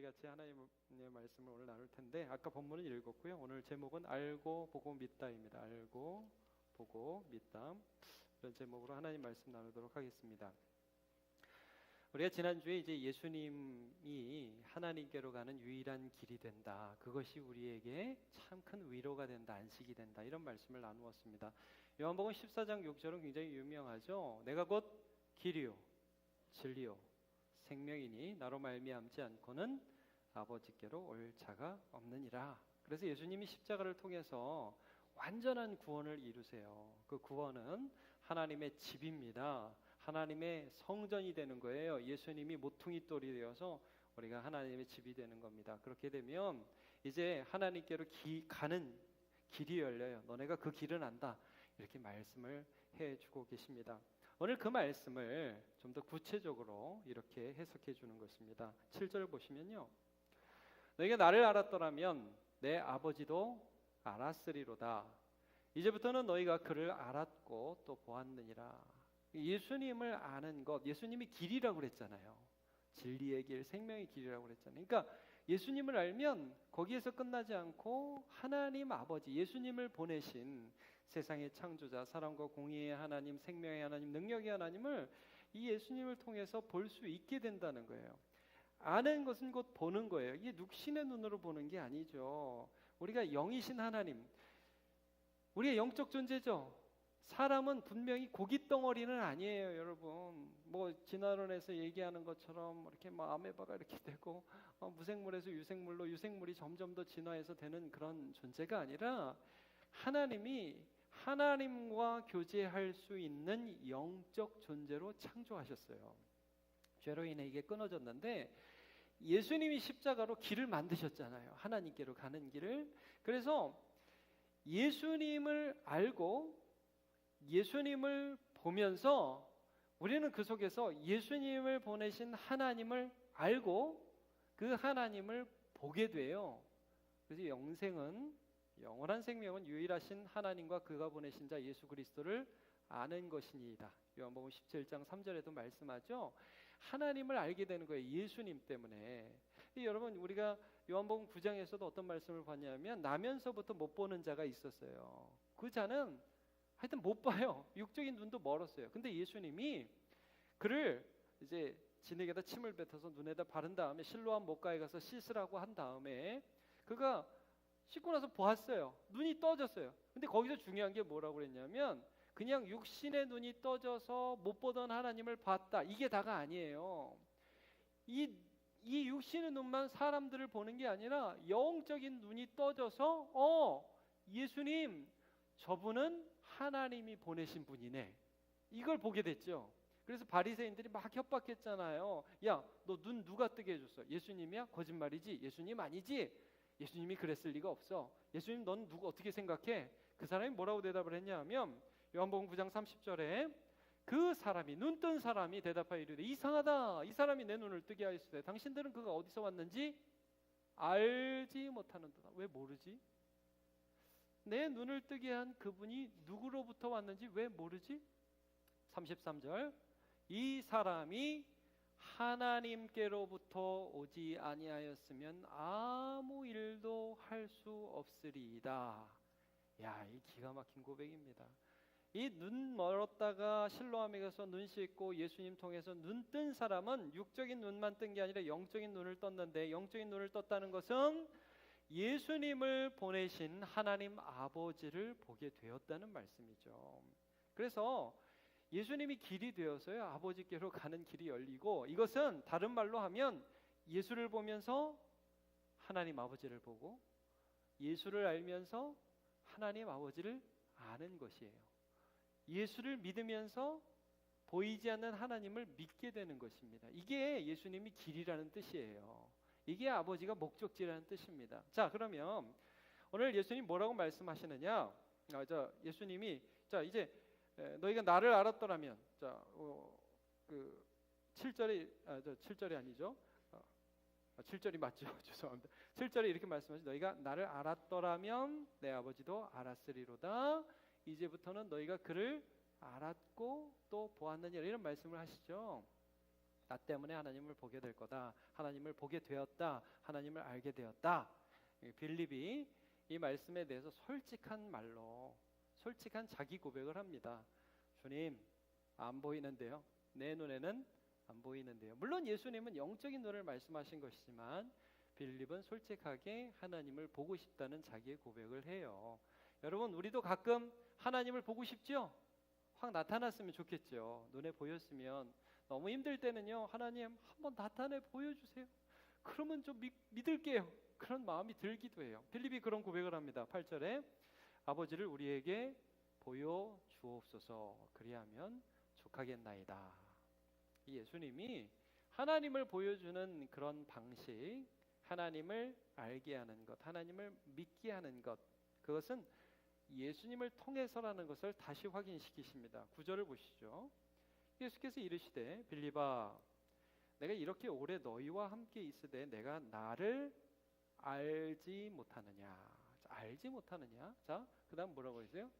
같이 하나님의 말씀을 오늘 나눌 텐데, 아까 본문은 읽었고요. 오늘 제목은 알고 보고 믿다입니다. 알고 보고 믿다, 이런 제목으로 하나님 말씀 나누도록 하겠습니다. 우리가 지난주에 이제 예수님이 하나님께로 가는 유일한 길이 된다, 그것이 우리에게 참 큰 위로가 된다, 안식이 된다, 이런 말씀을 나누었습니다. 요한복음 14장 6절은 굉장히 유명하죠. 내가 곧 길이요 진리요 생명이니 나로 말미암지 않고는 아버지께로 올 자가 없느니라. 그래서 예수님이 십자가를 통해서 완전한 구원을 이루세요. 그 구원은 하나님의 집입니다. 하나님의 성전이 되는 거예요. 예수님이 모퉁이 돌이 되어서 우리가 하나님의 집이 되는 겁니다. 그렇게 되면 이제 하나님께로 가는 길이 열려요. 너네가 그 길은 안다, 이렇게 말씀을 해주고 계십니다. 오늘 그 말씀을 좀 더 구체적으로 이렇게 해석해 주는 것입니다. 7절 보시면요, 너희가 나를 알았더라면 내 아버지도 알았으리로다. 이제부터는 너희가 그를 알았고 또 보았느니라. 예수님을 아는 것, 예수님이 길이라고 그랬잖아요. 진리의 길, 생명의 길이라고 그랬잖아요. 그러니까 예수님을 알면 거기에서 끝나지 않고 하나님 아버지, 예수님을 보내신 세상의 창조자, 사랑과 공의의 하나님, 생명의 하나님, 능력의 하나님을 이 예수님을 통해서 볼 수 있게 된다는 거예요. 아는 것은 곧 보는 거예요. 이게 육신의 눈으로 보는 게 아니죠. 우리가 영이신 하나님, 우리의 영적 존재죠. 사람은 분명히 고깃 덩어리는 아니에요, 여러분. 뭐 진화론에서 얘기하는 것처럼 이렇게 뭐 아메바가 이렇게 되고 무생물에서 유생물로, 유생물이 점점 더 진화해서 되는 그런 존재가 아니라 하나님이 하나님과 교제할 수 있는 영적 존재로 창조하셨어요. 죄로 인해 이게 끊어졌는데 예수님이 십자가로 길을 만드셨잖아요. 하나님께로 가는 길을. 그래서 예수님을 알고 예수님을 보면서 우리는 그 속에서 예수님을 보내신 하나님을 알고 그 하나님을 보게 돼요. 그래서 영원한 생명은 유일하신 하나님과 그가 보내신 자 예수 그리스도를 아는 것이니이다. 요한복음 17장 3절에도 말씀하죠. 하나님을 알게 되는 거예요. 예수님 때문에. 여러분, 우리가 요한복음 9장에서도 어떤 말씀을 봤냐면 나면서부터 못 보는 자가 있었어요. 그 자는 하여튼 못 봐요. 육적인 눈도 멀었어요. 근데 예수님이 그를 이제 진에게다 침을 뱉어서 눈에다 바른 다음에 실로암 못가에 가서 씻으라고 한 다음에 그가 씻고 나서 보았어요. 눈이 떠졌어요. 근데 거기서 중요한 게 뭐라고 그랬냐면 그냥 육신의 눈이 떠져서 못 보던 하나님을 봤다, 이게 다가 아니에요. 이 육신의 눈만 사람들을 보는 게 아니라 영적인 눈이 떠져서 예수님, 저분은 하나님이 보내신 분이네, 이걸 보게 됐죠. 그래서 바리새인들이 막 협박했잖아요. 야, 너 눈 누가 뜨게 해줬어? 예수님이야? 거짓말이지? 예수님 아니지? 예수님이 그랬을 리가 없어. 예수님, 넌 누구 어떻게 생각해? 그 사람이 뭐라고 대답을 했냐 하면 요한복음 9장 30절에 그 사람이, 눈뜬 사람이 대답하여 이르되 이상하다, 이 사람이 내 눈을 뜨게 하였으되 당신들은 그가 어디서 왔는지 알지 못하는도다. 왜 모르지? 내 눈을 뜨게 한 그분이 누구로부터 왔는지 왜 모르지? 33절, 이 사람이 하나님께로부터 오지 아니하였으면 아무 일도 할 수 없으리이다. 야, 이 기가 막힌 고백입니다. 이 눈 멀었다가 실로암에 가서 눈 씻고 예수님 통해서 눈 뜬 사람은 육적인 눈만 뜬 게 아니라 영적인 눈을 떴는데, 영적인 눈을 떴다는 것은 예수님을 보내신 하나님 아버지를 보게 되었다는 말씀이죠. 그래서 예수님이 길이 되어서요, 아버지께로 가는 길이 열리고, 이것은 다른 말로 하면 예수를 보면서 하나님 아버지를 보고 예수를 알면서 하나님 아버지를 아는 것이에요. 예수를 믿으면서 보이지 않는 하나님을 믿게 되는 것입니다. 이게 예수님이 길이라는 뜻이에요. 이게 아버지가 목적지라는 뜻입니다. 자, 그러면 오늘 예수님 뭐라고 말씀하시느냐? 예수님이 이제 너희가 나를 알았더라면, 그 7절이 아니죠. 7절이 맞죠. 죄송합니다. 7절에 이렇게 말씀하시죠. 너희가 나를 알았더라면 내 아버지도 알았으리로다. 이제부터는 너희가 그를 알았고 또 보았느니라, 이런 말씀을 하시죠. 나 때문에 하나님을 보게 될 거다. 하나님을 보게 되었다. 하나님을 알게 되었다. 빌립이 이 말씀에 대해서 솔직한 말로 솔직한 자기 고백을 합니다. 주님, 안 보이는데요. 내 눈에는 안 보이는데요. 물론 예수님은 영적인 눈을 말씀하신 것이지만 빌립은 솔직하게 하나님을 보고 싶다는 자기의 고백을 해요. 여러분, 우리도 가끔 하나님을 보고 싶죠? 확 나타났으면 좋겠죠. 눈에 보였으면. 너무 힘들 때는요, 하나님 한번 나타내 보여주세요. 그러면 좀 믿을게요. 그런 마음이 들기도 해요. 빌립이 그런 고백을 합니다. 8절에 아버지를 우리에게 보여주옵소서. 그리하면 족하겠나이다. 이 예수님이 하나님을 보여주는 그런 방식, 하나님을 알게 하는 것, 하나님을 믿게 하는 것, 그것은 예수님을 통해서라는 것을 다시 확인시키십니다. 9절을 보시죠. 예수께서 이르시되 빌립아, 내가 이렇게 오래 너희와 함께 있으되 내가 나를 알지 못하느냐. 알지 못하느냐. 자, 그 다음 뭐라고 했어요?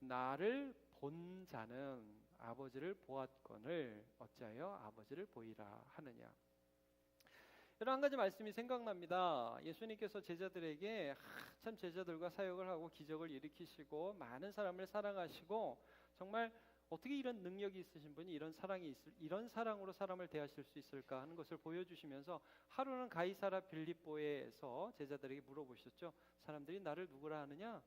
나를 본 자는 아버지를 보았거늘 어찌하여 아버지를 보이라 하느냐. 여러 한 가지 말씀이 생각납니다. 예수님께서 제자들에게 참 제자들과 사역을 하고 기적을 일으키시고 많은 사람을 사랑하시고 정말 어떻게 이런 능력이 있으신 분이 이런 사랑으로 사람을 대하실 수 있을까 하는 것을 보여주시면서 하루는 가이사라 빌립보에서 제자들에게 물어보셨죠. 사람들이 나를 누구라 하느냐?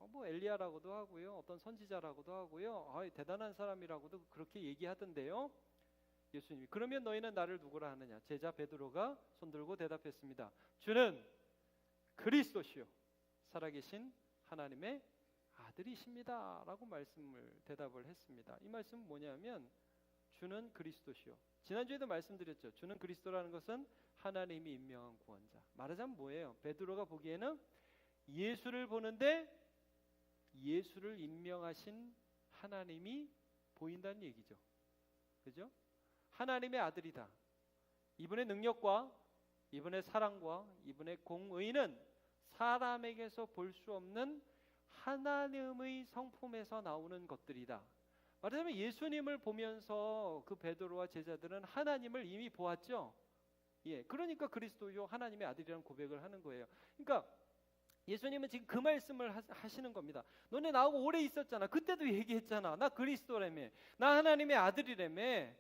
뭐 엘리야라고도 하고요, 어떤 선지자라고도 하고요, 대단한 사람이라고도 그렇게 얘기하던데요. 예수님이 그러면 너희는 나를 누구라 하느냐? 제자 베드로가 손들고 대답했습니다. 주는 그리스도시요 살아계신 하나님의 아들이십니다 라고 대답을 했습니다. 이 말씀은 뭐냐면 주는 그리스도시요, 지난주에도 말씀드렸죠. 주는 그리스도라는 것은 하나님이 임명한 구원자. 말하자면 뭐예요? 베드로가 보기에는 예수를 보는데 예수를 임명하신 하나님이 보인다는 얘기죠. 그죠? 하나님의 아들이다. 이분의 능력과 이분의 사랑과 이분의 공의는 사람에게서 볼 수 없는 하나님의 성품에서 나오는 것들이다. 말하자면 예수님을 보면서 그 베드로와 제자들은 하나님을 이미 보았죠. 예, 그러니까 그리스도요 하나님의 아들이라는 고백을 하는 거예요. 그러니까 예수님은 지금 그 말씀을 하시는 겁니다. 너네 나하고 오래 있었잖아. 그때도 얘기했잖아. 나 그리스도라며. 나 하나님의 아들이라며.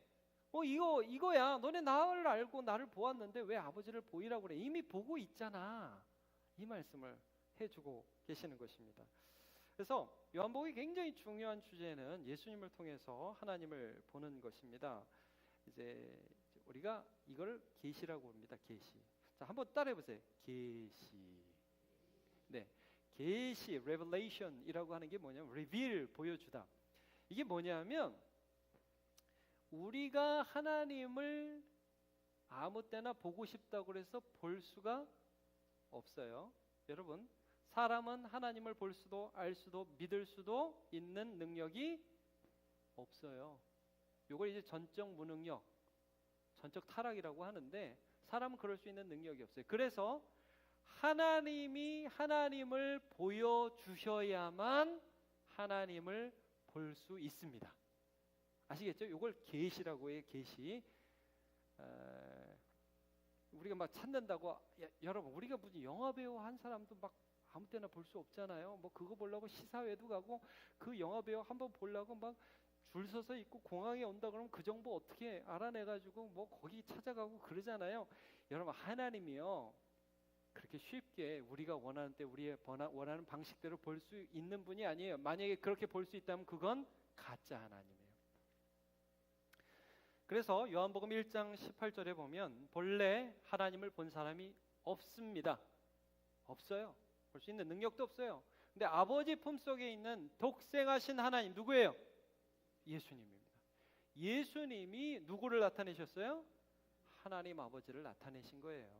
이거야. 너네 나를 알고 나를 보았는데 왜 아버지를 보이라고 그래? 이미 보고 있잖아. 이 말씀을 해주고 계시는 것입니다. 그래서 요한복음이 굉장히 중요한 주제는 예수님을 통해서 하나님을 보는 것입니다. 이제 우리가 이걸 계시라고 합니다. 계시. 자, 한번 따라해 보세요. 계시. 네, 계시, revelation이라고 하는 게 뭐냐면 reveal, 보여주다. 이게 뭐냐면 우리가 하나님을 아무 때나 보고 싶다고 해서 볼 수가 없어요. 여러분, 사람은 하나님을 볼 수도 알 수도 믿을 수도 있는 능력이 없어요. 이걸 이제 전적 무능력, 전적 타락이라고 하는데 사람은 그럴 수 있는 능력이 없어요. 그래서 하나님이 하나님을 보여주셔야만 하나님을 볼 수 있습니다. 아시겠죠? 이걸 계시라고 해요. 계시. 우리가 막 찾는다고, 여러분 우리가 무슨 영화배우 한 사람도 막 아무 때나 볼 수 없잖아요. 뭐 그거 보려고 시사회도 가고 그 영화배우 한번 보려고 막 줄 서서 있고 공항에 온다 그러면 그 정보 어떻게 알아내가지고 뭐 거기 찾아가고 그러잖아요. 여러분 하나님이요 그렇게 쉽게 우리가 원하는 때 우리의 원하는 방식대로 볼 수 있는 분이 아니에요. 만약에 그렇게 볼 수 있다면 그건 가짜 하나님이에요. 그래서 요한복음 1장 18절에 보면 본래 하나님을 본 사람이 없습니다. 없어요. 볼 수 있는 능력도 없어요. 근데 아버지 품속에 있는 독생하신 하나님 누구예요? 예수님입니다. 예수님이 누구를 나타내셨어요? 하나님 아버지를 나타내신 거예요.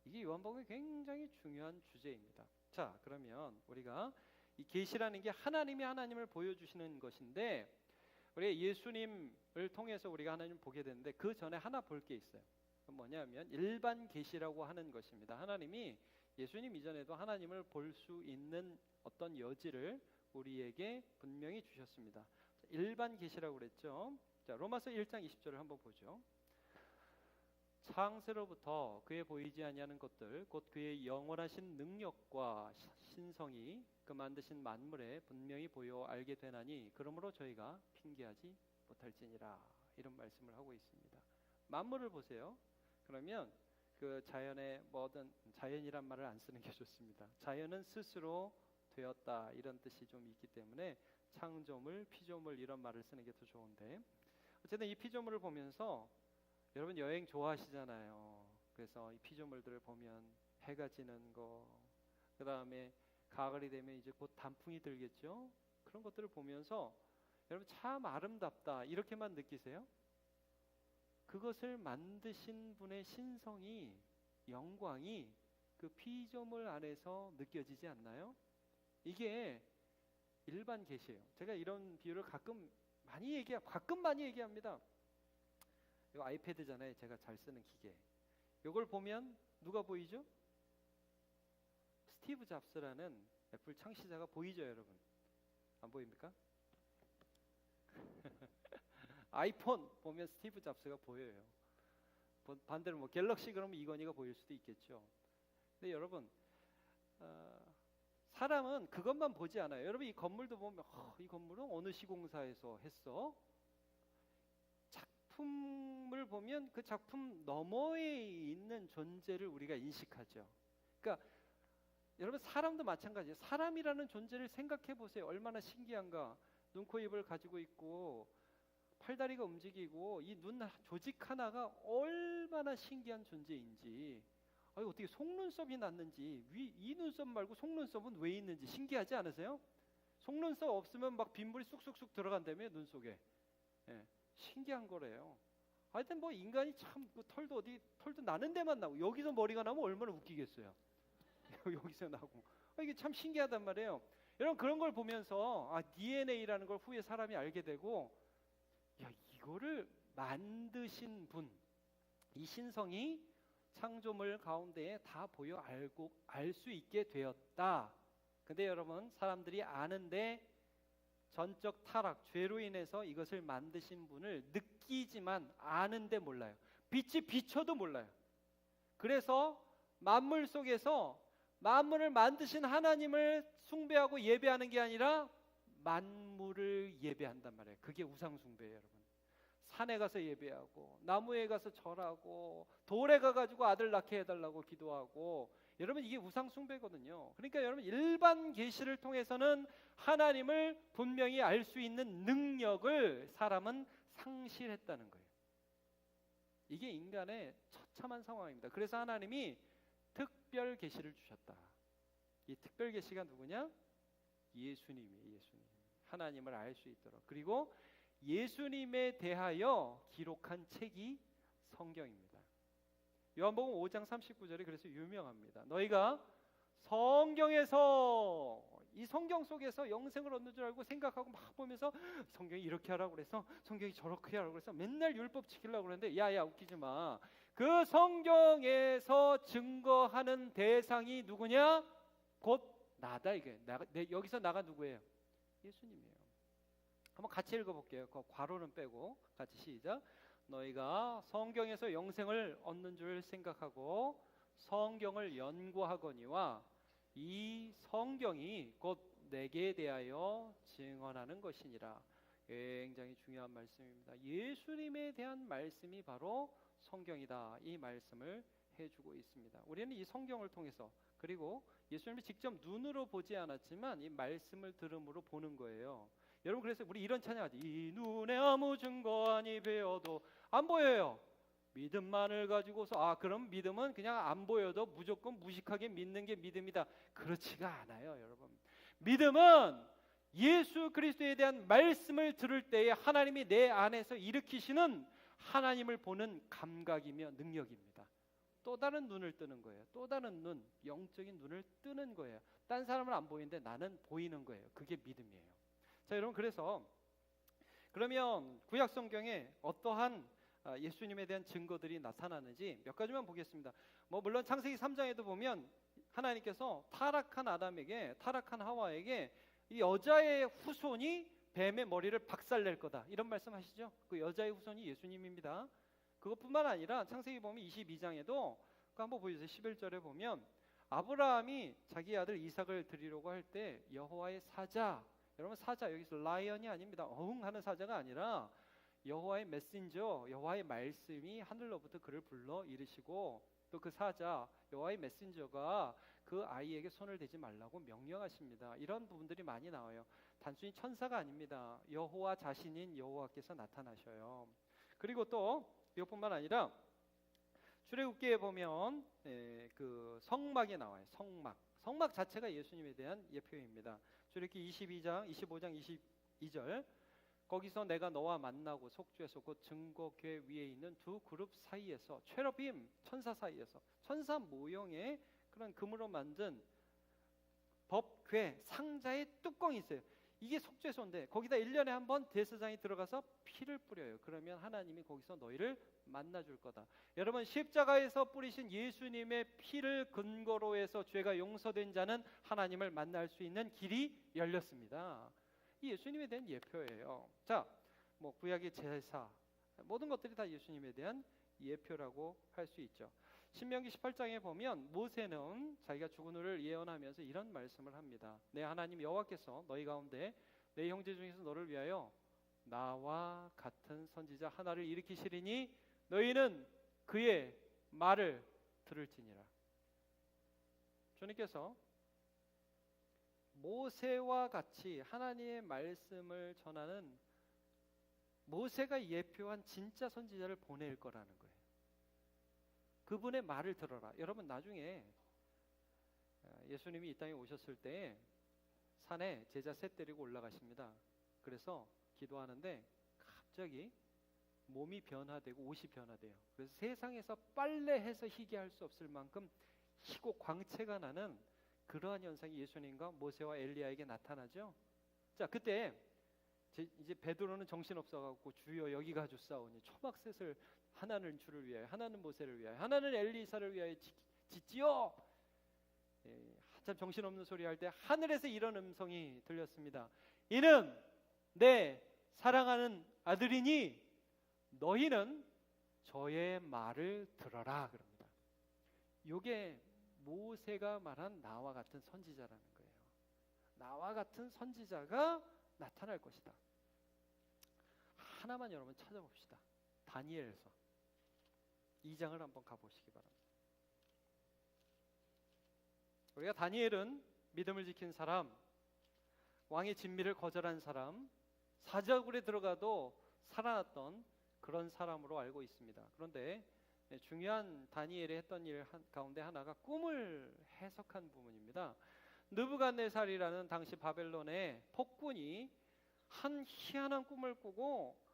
이게 요한복음이 굉장히 중요한 주제입니다. 자, 그러면 우리가 이 계시라는 게 하나님이 하나님을 보여주시는 것인데 우리가 예수님을 통해서 우리가 하나님을 보게 되는데 그 전에 하나 볼 게 있어요. 뭐냐면 일반 계시라고 하는 것입니다. 하나님이 예수님 이전에도 하나님을 볼 수 있는 어떤 여지를 우리에게 분명히 주셨습니다. 일반 계시라고 그랬죠. 자, 로마서 1장 20절을 한번 보죠. 창세로부터 그의 보이지 아니하는 것들 곧 그의 영원하신 능력과 신성이 그 만드신 만물에 분명히 보여 알게 되나니 그러므로 저희가 핑계하지 못할지니라, 이런 말씀을 하고 있습니다. 만물을 보세요. 그러면 그 자연의 뭐든, 자연이란 말을 안 쓰는 게 좋습니다. 자연은 스스로 되었다, 이런 뜻이 좀 있기 때문에 창조물, 피조물 이런 말을 쓰는 게 더 좋은데, 어쨌든 이 피조물을 보면서 여러분 여행 좋아하시잖아요. 그래서 이 피조물들을 보면 해가 지는 거, 그 다음에 가을이 되면 이제 곧 단풍이 들겠죠. 그런 것들을 보면서 여러분 참 아름답다, 이렇게만 느끼세요? 그것을 만드신 분의 신성이, 영광이 그 피조물 안에서 느껴지지 않나요? 이게 일반 계시예요. 제가 이런 비유를 가끔 많이 얘기합니다. 이거 아이패드잖아요. 제가 잘 쓰는 기계. 이걸 보면 누가 보이죠? 스티브 잡스라는 애플 창시자가 보이죠, 여러분? 안 보입니까? 아이폰 보면 스티브 잡스가 보여요. 반대로 뭐 갤럭시 그러면 이건희가 보일 수도 있겠죠. 근데 여러분, 사람은 그것만 보지 않아요. 여러분 이 건물도 보면 이 건물은 어느 시공사에서 했어? 작품을 보면 그 작품 너머에 있는 존재를 우리가 인식하죠. 그러니까 여러분 사람도 마찬가지예요. 사람이라는 존재를 생각해 보세요. 얼마나 신기한가. 눈, 코, 입을 가지고 있고 팔다리가 움직이고 이 눈 조직 하나가 얼마나 신기한 존재인지, 어떻게 속눈썹이 났는지, 이 눈썹 말고 속눈썹은 왜 있는지 신기하지 않으세요? 속눈썹 없으면 막 빗물이 쑥쑥쑥 들어간다며 눈 속에. 예, 신기한 거래요. 하여튼 뭐 인간이 참 그 털도 나는 데만 나고, 여기서 머리가 나면 얼마나 웃기겠어요. 여기서 나고. 이게 참 신기하단 말이에요. 여러분 그런 걸 보면서 DNA라는 걸 후에 사람이 알게 되고, 야, 이거를 만드신 분, 이 신성이 창조물 가운데에 다 보여 알 수 있게 되었다. 근데 여러분 사람들이 아는데 전적 타락, 죄로 인해서 이것을 만드신 분을 느끼지만 아는데 몰라요. 빛이 비춰도 몰라요. 그래서 만물 속에서 만물을 만드신 하나님을 숭배하고 예배하는 게 아니라 만물을 예배한단 말이에요. 그게 우상 숭배예요, 여러분. 산에 가서 예배하고 나무에 가서 절하고 돌에 가가지고 아들 낳게 해달라고 기도하고, 여러분 이게 우상 숭배거든요. 그러니까 여러분 일반 계시를 통해서는 하나님을 분명히 알 수 있는 능력을 사람은 상실했다는 거예요. 이게 인간의 처참한 상황입니다. 그래서 하나님이 특별 계시를 주셨다. 이 특별 계시가 누구냐? 예수님이에요. 예수님. 하나님을 알 수 있도록. 그리고 예수님에 대하여 기록한 책이 성경입니다. 요한복음 5장 39절이 그래서 유명합니다. 너희가 성경에서, 이 성경 속에서 영생을 얻는 줄 알고 생각하고 막 보면서 성경이 이렇게 하라고 그래서 성경이 저렇게 하라고 그래서 맨날 율법 지키려고 그러는데, 야야 웃기지 마. 그 성경에서 증거하는 대상이 누구냐? 곧 나다. 이게 여기서 나가 누구예요? 예수님이에요. 한번 같이 읽어볼게요. 그 괄호는 빼고 같이 시작. 너희가 성경에서 영생을 얻는 줄 생각하고 성경을 연구하거니와 이 성경이 곧 내게 대하여 증언하는 것이니라. 굉장히 중요한 말씀입니다. 예수님에 대한 말씀이 바로 성경이다. 이 말씀을 해주고 있습니다. 우리는 이 성경을 통해서, 그리고 예수님이 직접 눈으로 보지 않았지만 이 말씀을 들음으로 보는 거예요. 여러분 그래서 우리 이런 찬양하지. 이 눈에 아무 증거 아니 배워도 안 보여요. 믿음만을 가지고서 그럼 믿음은 그냥 안 보여도 무조건 무식하게 믿는 게 믿음이다. 그렇지가 않아요, 여러분. 믿음은 예수 그리스도에 대한 말씀을 들을 때에 하나님이 내 안에서 일으키시는 하나님을 보는 감각이며 능력입니다. 또 다른 눈을 뜨는 거예요. 또 다른 눈, 영적인 눈을 뜨는 거예요. 딴 사람은 안 보이는데 나는 보이는 거예요. 그게 믿음이에요. 자, 여러분 그래서 그러면 구약 성경에 어떠한 예수님에 대한 증거들이 나타나는지 몇 가지만 보겠습니다. 물론 창세기 3장에도 보면 하나님께서 타락한 아담에게, 타락한 하와에게 이 여자의 후손이 뱀의 머리를 박살낼 거다, 이런 말씀하시죠. 그 여자의 후손이 예수님입니다. 그것뿐만 아니라 창세기 보면 22장에도 한번 보여주세요. 11절에 보면 아브라함이 자기 아들 이삭을 드리려고 할 때 여호와의 사자, 여러분 사자 여기서 라이언이 아닙니다. 어흥 하는 사자가 아니라 여호와의 메신저, 여호와의 말씀이 하늘로부터 그를 불러 이르시고, 또 그 사자 여호와의 메신저가 그 아이에게 손을 대지 말라고 명령하십니다. 이런 부분들이 많이 나와요. 단순히 천사가 아닙니다. 여호와 자신인 여호와께서 나타나셔요. 그리고 또 이것뿐만 아니라 출애굽기에 보면 그 성막이 나와요. 성막 자체가 예수님에 대한 예표입니다. 출애굽기 25장 22절, 거기서 내가 너와 만나고 속주에서 곧 증거궤 위에 있는 두 그룹 사이에서, 체러빔 천사 사이에서, 천사 모형의 그런 금으로 만든 법궤 상자의 뚜껑이 있어요. 이게 속죄소인데 거기다 1년에 한 번 대제사장이 들어가서 피를 뿌려요. 그러면 하나님이 거기서 너희를 만나줄 거다. 여러분, 십자가에서 뿌리신 예수님의 피를 근거로 해서 죄가 용서된 자는 하나님을 만날 수 있는 길이 열렸습니다. 이 예수님에 대한 예표예요. 자, 뭐 구약의 제사, 모든 것들이 다 예수님에 대한 예표라고 할 수 있죠. 신명기 18장에 보면 모세는 자기가 죽은 후를 예언하면서 이런 말씀을 합니다. 내 하나님 여호와께서 너희 가운데 내 형제 중에서 너를 위하여 나와 같은 선지자 하나를 일으키시리니 너희는 그의 말을 들을지니라. 주님께서 모세와 같이 하나님의 말씀을 전하는, 모세가 예표한 진짜 선지자를 보낼 거라는 거예요. 그분의 말을 들어라. 여러분, 나중에 예수님이 이 땅에 오셨을 때 산에 제자 셋 데리고 올라가십니다. 그래서 기도하는데 갑자기 몸이 변화되고 옷이 변화돼요. 그래서 세상에서 빨래해서 희게 할 수 없을 만큼 희고 광채가 나는 그러한 현상이 예수님과 모세와 엘리야에게 나타나죠. 자, 그때 이제 베드로는 정신없어갖고 주여 여기가 주사오니 초막셋을 하나는 주를 위하여, 하나는 모세를 위하여, 하나는 엘리사를 위하여 짓지요. 한참 정신없는 소리 할 때 하늘에서 이런 음성이 들렸습니다. 이는 내 사랑하는 아들이니 너희는 저의 말을 들어라 그럽니다. 이게 모세가 말한 나와 같은 선지자라는 거예요. 나와 같은 선지자가 나타날 것이다. 하나만 여러분 찾아봅시다. 다니엘서 2장을 한번 가보시기 바랍니다. 우리가 다니엘은 믿음을 지킨 사람, 왕의 진미를 거절한 사람, 사자굴에 들어가도 살아났던 그런 사람으로 알고 있습니다. 그런데 중요한 다니엘이 했던 일 가운데 하나가 꿈을 해석한 부분입니다. 느부갓네살이라는 당시 바벨론의 폭군이 한 희한한 꿈을 꾸고,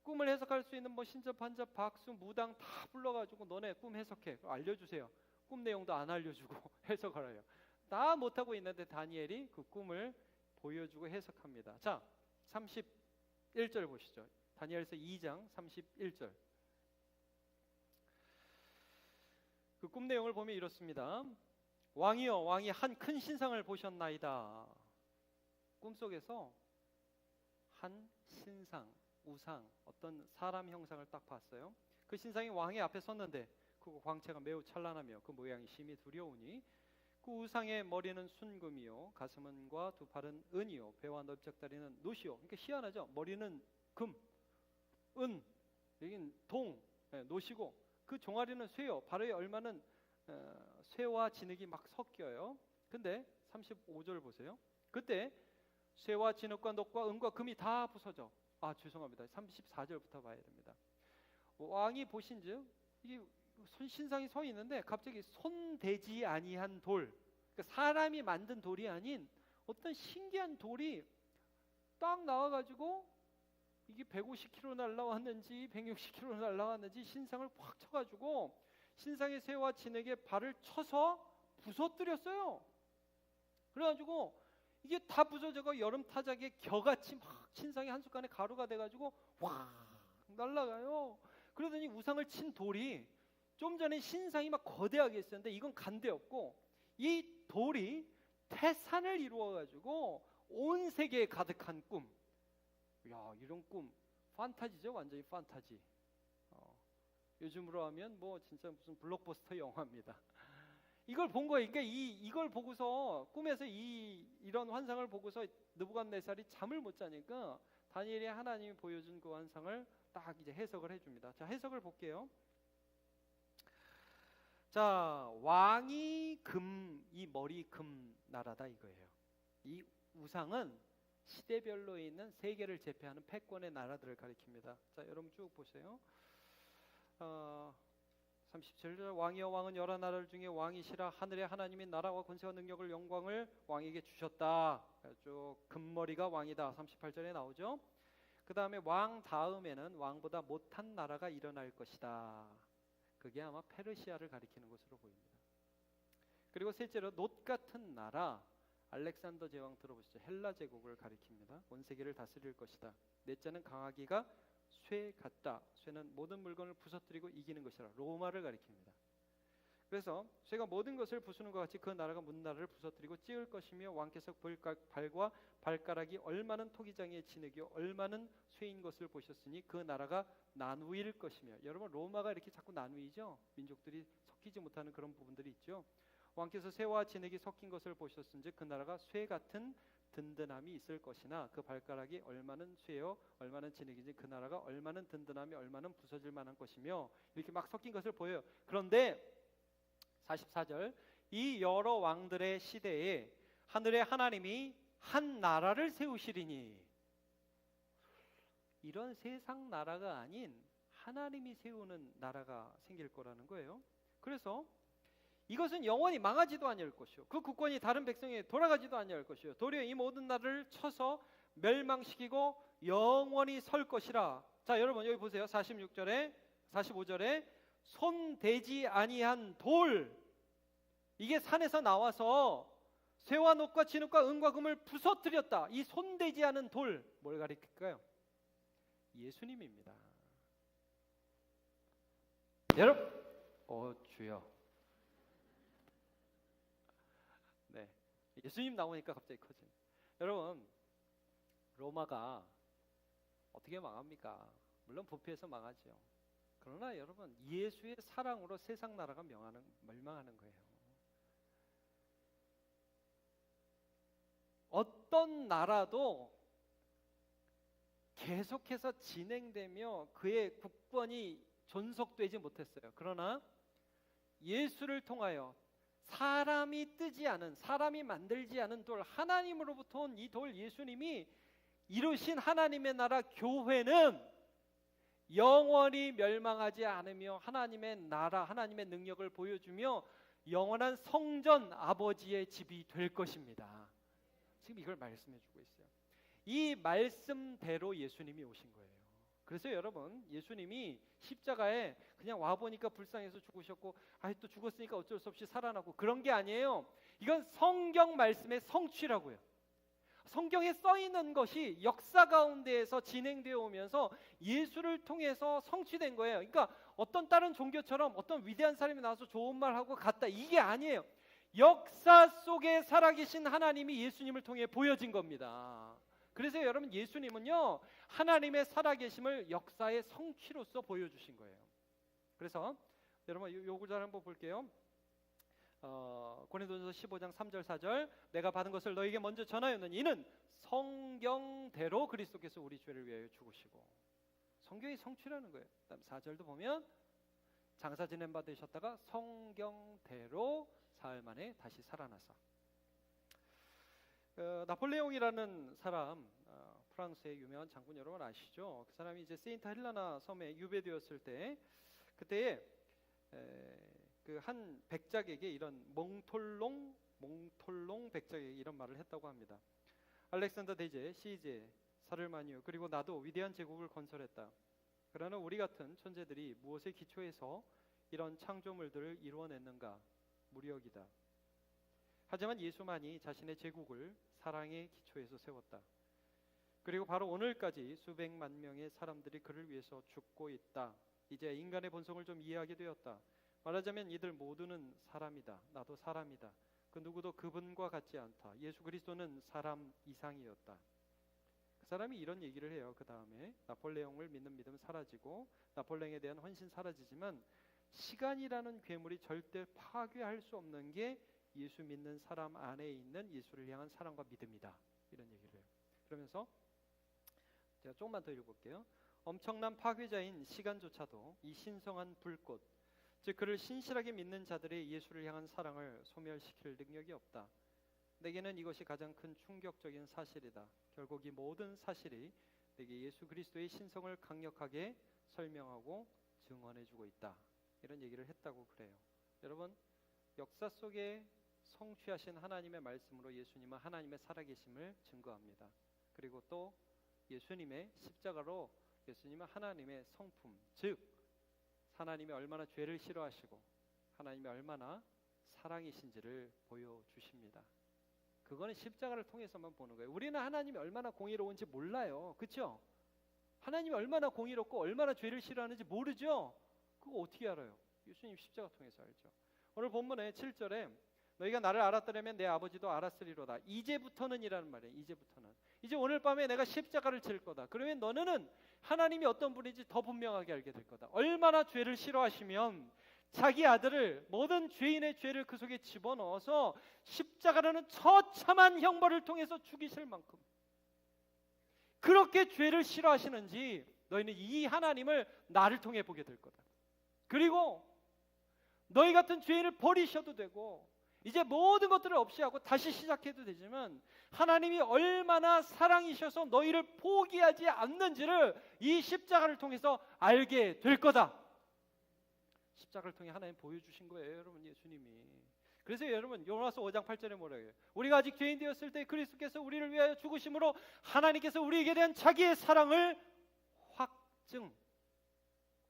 꿈을 해석할 수 있는 뭐 신접한접 박수 무당 다 불러가지고 너네 꿈 해석해, 알려주세요. 꿈 내용도 안 알려주고 해석하래요. 다 못하고 있는데 다니엘이 그 꿈을 보여주고 해석합니다. 자, 31절 보시죠. 다니엘서 2장 31절. 그 꿈 내용을 보면 이렇습니다. 왕이여, 왕이 한 큰 신상을 보셨나이다. 꿈속에서 한 신상, 우상, 어떤 사람 형상을 딱 봤어요. 그 신상이 왕의 앞에 섰는데 그 광채가 매우 찬란하며 그 모양이 심히 두려우니 그 우상의 머리는 순금이요, 가슴은 은과 두 팔은 은이요, 배와 넓적다리는 노시요. 그러니까 희한하죠. 머리는 금, 은, 여긴 동, 노시고 그 종아리는 쇠요, 발의 얼마는 쇠와 진흙이 막 섞여요. 근데 35절 보세요. 그때 쇠와 진흙과 녹과 은과 금이 다 부서져. 죄송합니다. 34절부터 봐야 됩니다. 왕이 보신즉 이게 신상이 서 있는데 갑자기 손대지 아니한 돌, 그러니까 사람이 만든 돌이 아닌 어떤 신기한 돌이 딱 나와가지고 이게 150km 날라왔는지 160km 날라왔는지 신상을 확 쳐가지고 신상의 쇠와 진흙에 발을 쳐서 부서뜨렸어요. 그래가지고 이게 다 부서져가 여름 타작에 겨같이 막 신상이 한순간에 가루가 돼가지고 확 날아가요. 그러더니 우상을 친 돌이, 좀 전에 신상이 막 거대하게 있었는데 이건 간대였고, 이 돌이 태산을 이루어가지고 온 세계에 가득한 꿈. 야, 이런 꿈 판타지죠. 완전히 판타지. 요즘으로 하면 뭐 진짜 무슨 블록버스터 영화입니다. 이걸 본 거예요. 그러니까 이걸 보고서 꿈에서 이런 환상을 보고서 느부갓네살이 잠을 못 자니까 다니엘이 하나님이 보여준 그 환상을 딱 이제 해석을 해줍니다. 자, 해석을 볼게요. 자, 왕이 금, 이 머리 금 나라다 이거예요. 이 우상은 시대별로 있는 세계를 제패하는 패권의 나라들을 가리킵니다. 자, 여러분 쭉 보세요. 37절 왕이여 왕은 여러 나라들 중에 왕이시라 하늘의 하나님인 나라와 권세와 능력을 영광을 왕에게 주셨다. 쭉 금머리가 왕이다. 38절에 나오죠. 그 다음에 왕 다음에는 왕보다 못한 나라가 일어날 것이다. 그게 아마 페르시아를 가리키는 것으로 보입니다. 그리고 셋째로 놋 같은 나라, 알렉산더 제왕 들어보시죠. 헬라 제국을 가리킵니다. 온 세계를 다스릴 것이다. 넷째는 강하기가 쇠 같다. 쇠는 모든 물건을 부서뜨리고 이기는 것이라. 로마를 가리킵니다. 그래서 쇠가 모든 것을 부수는 것 같이 그 나라가 문나라를 부서뜨리고 찌을 것이며 왕께서 발과 발가락이 얼마는 토기장의 진흙이요 얼마는 쇠인 것을 보셨으니 그 나라가 나누일 것이며. 여러분 로마가 이렇게 자꾸 나누이죠. 민족들이 섞이지 못하는 그런 부분들이 있죠. 왕께서 쇠와 진흙이 섞인 것을 보셨은즉 그 나라가 쇠 같은 든든함이 있을 것이나 그 발가락이 얼마는 쇠요 얼마는 진흙인지 그 나라가 얼마는 든든함이 얼마는 부서질 만한 것이며. 이렇게 막 섞인 것을 보여요. 그런데 44절 이 여러 왕들의 시대에 하늘의 하나님이 한 나라를 세우시리니. 이런 세상 나라가 아닌 하나님이 세우는 나라가 생길 거라는 거예요. 그래서 이것은 영원히 망하지도 아니할 것이요 그 국권이 다른 백성에 돌아가지도 아니할 것이요 도리어 이 모든 나라를 쳐서 멸망시키고 영원히 설 것이라. 자, 여러분 여기 보세요. 46절에 45절에 손대지 아니한 돌. 이게 산에서 나와서 쇠와 놋과 진흙과 은과 금을 부서뜨렸다. 이 손대지 않은 돌 뭘 가리킬까요? 예수님입니다. 여러분, 주여. 네, 예수님 나오니까 갑자기 커지네. 여러분, 로마가 어떻게 망합니까? 물론 부패해서 망하죠. 그러나 여러분, 예수의 사랑으로 세상 나라가 멸망하는 거예요. 어떤 나라도 계속해서 진행되며 그의 국권이 존속되지 못했어요. 그러나 예수를 통하여 사람이 뜨지 않은, 사람이 만들지 않은 돌, 하나님으로부터 온 이 돌 예수님이 이루신 하나님의 나라 교회는 영원히 멸망하지 않으며 하나님의 나라, 하나님의 능력을 보여주며 영원한 성전 아버지의 집이 될 것입니다. 지금 이걸 말씀해 주고 있어요. 이 말씀대로 예수님이 오신 거예요. 그래서 여러분, 예수님이 십자가에 그냥 와보니까 불쌍해서 죽으셨고 또 죽었으니까 어쩔 수 없이 살아나고 그런 게 아니에요. 이건 성경 말씀의 성취라고요. 성경에 써 있는 것이 역사 가운데에서 진행되어 오면서 예수를 통해서 성취된 거예요. 그러니까 어떤 다른 종교처럼 어떤 위대한 사람이 나와서 좋은 말 하고 갔다, 이게 아니에요. 역사 속에 살아계신 하나님이 예수님을 통해 보여진 겁니다. 그래서 여러분, 예수님은요 하나님의 살아계심을 역사의 성취로서 보여주신 거예요. 그래서 여러분 요 구절 한번 볼게요. 고린도전서 15장 3절 4절 내가 받은 것을 너에게 먼저 전하였느니 이는 성경대로 그리스도께서 우리 죄를 위하여 죽으시고. 성경이 성취라는 거예요. 그다음 4절도 보면 장사 지낸 바 되셨다가 성경대로 사흘 만에 다시 살아나서. 나폴레옹이라는 사람, 프랑스의 유명한 장군 여러분 아시죠? 그 사람이 이제 세인트 헬라나 섬에 유배되었을 때 그때에 그 한 백작에게 이런 몽톨롱 백작에게 이런 말을 했다고 합니다. 알렉산더 대제, 시제, 사를마니오 그리고 나도 위대한 제국을 건설했다. 그러나 우리 같은 천재들이 무엇에 기초해서 이런 창조물들을 이루어냈는가? 무력이다. 하지만 예수만이 자신의 제국을 사랑의 기초에서 세웠다. 그리고 바로 오늘까지 수백만 명의 사람들이 그를 위해서 죽고 있다. 이제 인간의 본성을 좀 이해하게 되었다. 말하자면 이들 모두는 사람이다. 나도 사람이다. 그 누구도 그분과 같지 않다. 예수 그리스도는 사람 이상이었다. 그 사람이 이런 얘기를 해요. 그 다음에 나폴레옹을 믿는 믿음 사라지고 나폴레옹에 대한 헌신 사라지지만 시간이라는 괴물이 절대 파괴할 수 없는 게 예수 믿는 사람 안에 있는 예수를 향한 사랑과 믿음이다. 이런 얘기를 해요. 그러면서 제가 조금만 더 읽어볼게요. 엄청난 파괴자인 시간조차도 이 신성한 불꽃, 즉 그를 신실하게 믿는 자들의 예수를 향한 사랑을 소멸시킬 능력이 없다. 내게는 이것이 가장 큰 충격적인 사실이다. 결국 이 모든 사실이 내게 예수 그리스도의 신성을 강력하게 설명하고 증언해주고 있다. 이런 얘기를 했다고 그래요. 여러분, 역사 속에 성취하신 하나님의 말씀으로 예수님은 하나님의 살아계심을 증거합니다. 그리고 또 예수님의 십자가로 예수님은 하나님의 성품, 즉 하나님이 얼마나 죄를 싫어하시고 하나님이 얼마나 사랑이신지를 보여주십니다. 그거는 십자가를 통해서만 보는 거예요. 우리는 하나님이 얼마나 공의로운지 몰라요. 그렇죠? 하나님이 얼마나 공의롭고 얼마나 죄를 싫어하는지 모르죠? 그거 어떻게 알아요? 예수님 십자가 통해서 알죠. 오늘 본문에 7절에 너희가 나를 알았더라면 내 아버지도 알았으리로다. 이제부터는 이라는 말이에요. 이제부터는. 이제 오늘 밤에 내가 십자가를 질 거다. 그러면 너는 하나님이 어떤 분인지 더 분명하게 알게 될 거다. 얼마나 죄를 싫어하시면 자기 아들을, 모든 죄인의 죄를 그 속에 집어넣어서 십자가라는 처참한 형벌을 통해서 죽이실 만큼 그렇게 죄를 싫어하시는지 너희는 이 하나님을 나를 통해 보게 될 거다. 그리고 너희 같은 죄인을 버리셔도 되고 이제 모든 것들을 없이 하고 다시 시작해도 되지만 하나님이 얼마나 사랑이셔서 너희를 포기하지 않는지를 이 십자가를 통해서 알게 될 거다. 십자가를 통해 하나님 보여주신 거예요, 여러분. 예수님이. 그래서 여러분 요나서 5장 8절에 뭐라고 해요? 우리가 아직 죄인 되었을 때 그리스도께서 우리를 위하여 죽으심으로 하나님께서 우리에게 대한 자기의 사랑을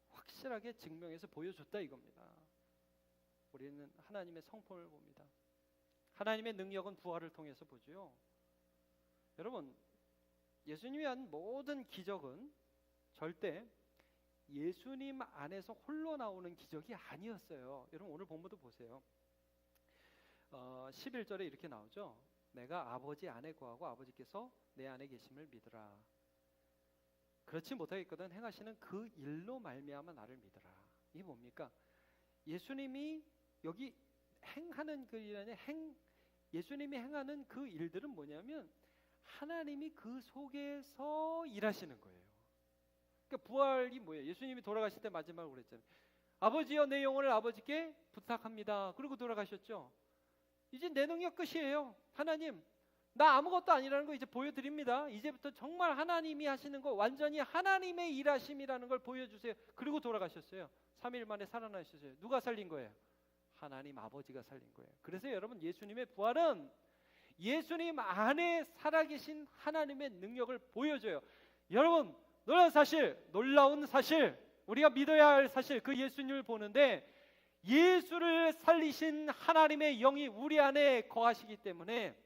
확실하게 증명해서 보여줬다 이겁니다. 우리는 하나님의 성품을 봅니다. 하나님의 능력은 부활을 통해서 보죠. 여러분, 예수님이 한 모든 기적은 절대 예수님 안에서 홀로 나오는 기적이 아니었어요. 여러분 오늘 본문도 보세요. 11절에 이렇게 나오죠. 내가 아버지 안에 거하고 아버지께서 내 안에 계심을 믿으라. 그렇지 못하겠거든 행하시는 그 일로 말미암아 나를 믿으라. 이게 뭡니까? 예수님이 여기 행하는 그 일이 예수님이 행하는 그 일들은 뭐냐면 하나님이 그 속에서 일하시는 거예요. 그러니까 부활이 뭐예요? 예수님이 돌아가실 때 마지막으로 그랬잖아요. 아버지여 내 영혼을 아버지께 부탁합니다. 그리고 돌아가셨죠. 이제 내 능력 끝이에요. 하나님 나 아무것도 아니라는 거 이제 보여드립니다. 이제부터 정말 하나님이 하시는 거 완전히 하나님의 일하심이라는 걸 보여주세요. 그리고 돌아가셨어요. 3일 만에 살아나셨어요. 누가 살린 거예요? 하나님 아버지가 살린 거예요. 그래서 여러분 예수님의 부활은 예수님 안에 살아계신 하나님의 능력을 보여줘요. 여러분 놀라운 사실, 우리가 믿어야 할 사실, 그 예수님을 보는데 예수를 살리신 하나님의 영이 우리 안에 거하시기 때문에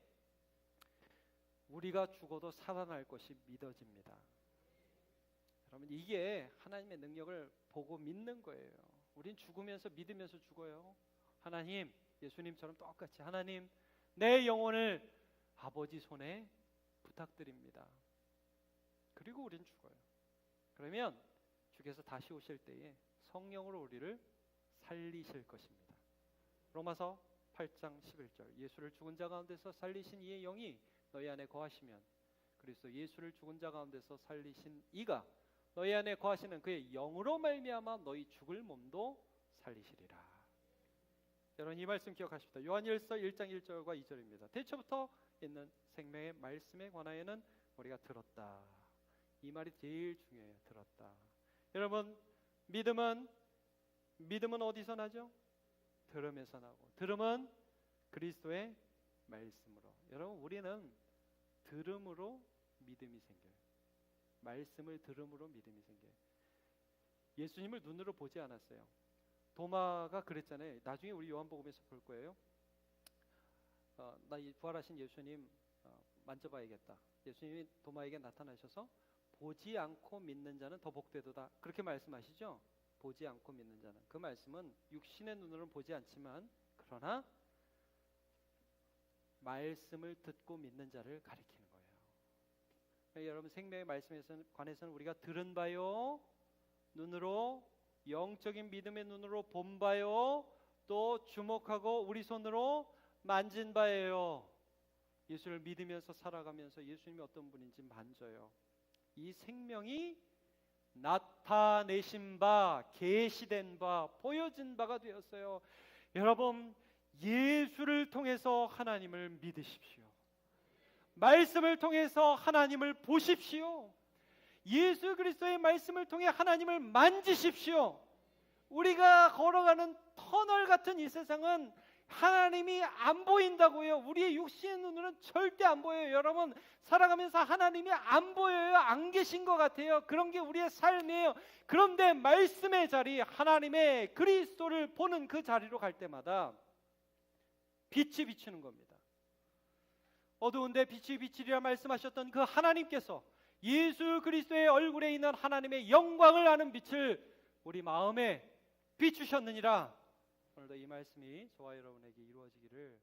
우리가 죽어도 살아날 것이 믿어집니다. 여러분 이게 하나님의 능력을 보고 믿는 거예요. 우린 죽으면서 믿으면서 죽어요. 하나님, 예수님처럼 똑같이 하나님 내 영혼을 아버지 손에 부탁드립니다. 그리고 우린 죽어요. 그러면 주께서 다시 오실 때에 성령으로 우리를 살리실 것입니다. 로마서 8장 11절 예수를 죽은 자 가운데서 살리신 이의 영이 너희 안에 거하시면 그리스도 예수를 죽은 자 가운데서 살리신 이가 너희 안에 거하시는 그의 영으로 말미암아 너희 죽을 몸도 살리시리라. 여러분 이 말씀 기억하십시다. 요한일서 1장 1절과 2절입니다. 태초부터 있는 생명의 말씀에 관하여는 우리가 들었다. 이 말이 제일 중요해요. 들었다. 여러분 믿음은 어디서 나죠? 들음에서 나고 들음은 그리스도의 말씀으로. 여러분 우리는 들음으로 믿음이 생겨요. 말씀을 들음으로 믿음이 생겨요. 예수님을 눈으로 보지 않았어요. 도마가 그랬잖아요. 나중에 우리 요한복음에서 볼 거예요. 나 이 부활하신 예수님 만져봐야겠다. 예수님이 도마에게 나타나셔서 보지 않고 믿는 자는 더 복되도다. 그렇게 말씀하시죠. 보지 않고 믿는 자는. 그 말씀은 육신의 눈으로는 보지 않지만 그러나 말씀을 듣고 믿는 자를 가리키는 거예요. 그러니까 여러분 생명의 말씀에 관해서는 우리가 들은 바요, 눈으로 영적인 믿음의 눈으로 본 바요, 또 주목하고 우리 손으로 만진 바예요. 예수를 믿으면서 살아가면서 예수님이 어떤 분인지 만져요. 이 생명이 나타내신 바, 계시된 바, 보여진 바가 되었어요. 여러분, 예수를 통해서 하나님을 믿으십시오. 말씀을 통해서 하나님을 보십시오. 예수 그리스도의 말씀을 통해 하나님을 만지십시오. 우리가 걸어가는 터널 같은 이 세상은 하나님이 안 보인다고요. 우리의 육신의 눈으로는 절대 안 보여요. 여러분, 살아가면서 하나님이 안 보여요. 안 계신 것 같아요. 그런 게 우리의 삶이에요. 그런데 말씀의 자리, 하나님의 그리스도를 보는 그 자리로 갈 때마다 빛이 비추는 겁니다. 어두운데 빛이 비치리라 말씀하셨던 그 하나님께서 예수 그리스도의 얼굴에 있는 하나님의 영광을 아는 빛을 우리 마음에 비추셨느니라. 오늘도 이 말씀이 저와 여러분에게 이루어지기를